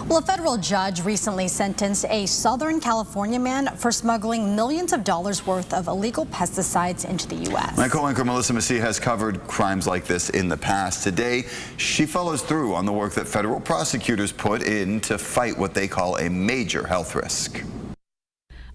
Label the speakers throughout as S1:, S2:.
S1: Well, a federal judge recently sentenced a Southern California man for smuggling millions of dollars worth of illegal pesticides into the U.S.
S2: My co-anchor Melissa Messiha has covered crimes like this in the past. Today, she follows through on the work that federal prosecutors put in to fight what they call a major health risk.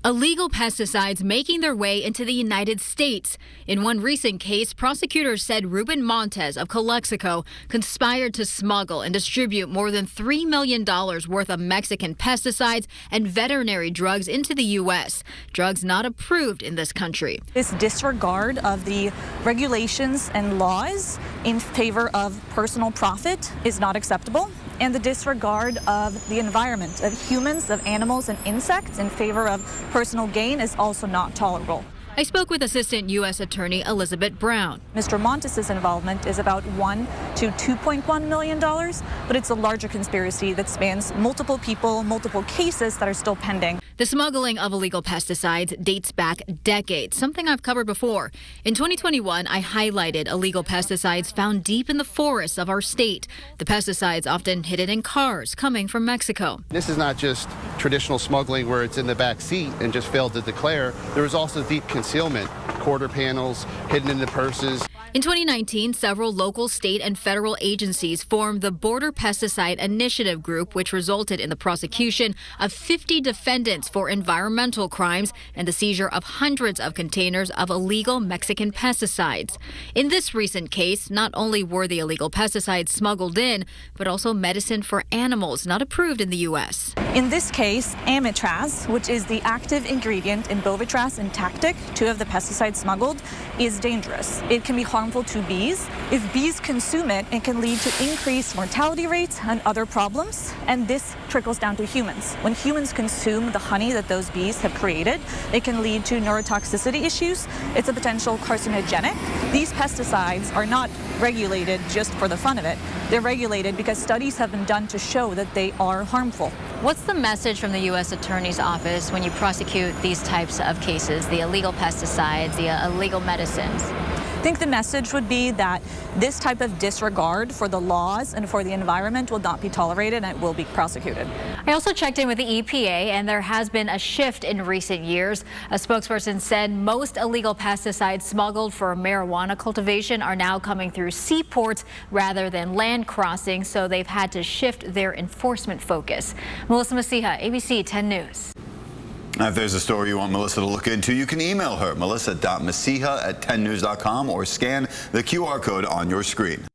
S3: Illegal pesticides making their way into the United States. In one recent case, prosecutors said Ruben Montes of Calexico conspired to smuggle and distribute more than $3 million worth of Mexican pesticides and veterinary drugs into the U.S., drugs not approved in this country.
S4: This disregard of the regulations and laws in favor of personal profit is not acceptable, and the disregard of the environment, of humans, of animals and insects in favor of personal gain is also not tolerable.
S3: I spoke with Assistant U.S. Attorney Elizabeth Brown.
S4: Mr. Montes' involvement is about $1 to $2.1 million, but it's a larger conspiracy that spans multiple people, multiple cases that are still pending.
S3: The smuggling of illegal pesticides dates back decades, something I've covered before. In 2021, I highlighted illegal pesticides found deep in the forests of our state. The pesticides often hidden in cars coming from Mexico.
S5: This is not just traditional smuggling where it's in the back seat and just failed to declare. There was also deep concealment, quarter panels hidden in the purses.
S3: In 2019, several local, state, and federal agencies formed the Border Pesticide Initiative Group, which resulted in the prosecution of 50 defendants for environmental crimes and the seizure of hundreds of containers of illegal Mexican pesticides. In this recent case, not only were the illegal pesticides smuggled in, but also medicine for animals not approved in the U.S.
S4: In this case, amitraz, which is the active ingredient in Bovatraz and Tactic, two of the pesticides smuggled, is dangerous. It can be harmful to bees. If bees consume it, it can lead to increased mortality rates and other problems, and this trickles down to humans. When humans consume the honey that those bees have created, it can lead to neurotoxicity issues. It's a potential carcinogenic. These pesticides are not regulated just for the fun of it. They're regulated because studies have been done to show that they are harmful.
S1: What's the message from the U.S. Attorney's Office when you prosecute these types of cases, the illegal pesticides, the illegal medicines?
S4: I think the message would be that this type of disregard for the laws and for the environment will not be tolerated and it will be prosecuted.
S1: I also checked in with the EPA, and there has been a shift in recent years. A spokesperson said most illegal pesticides smuggled for marijuana cultivation are now coming through seaports rather than land crossings, so they've had to shift their enforcement focus. Melissa Messiha, ABC 10 News.
S2: If there's a story you want Melissa to look into, you can email her, melissa.messiha@10news.com, or scan the QR code on your screen.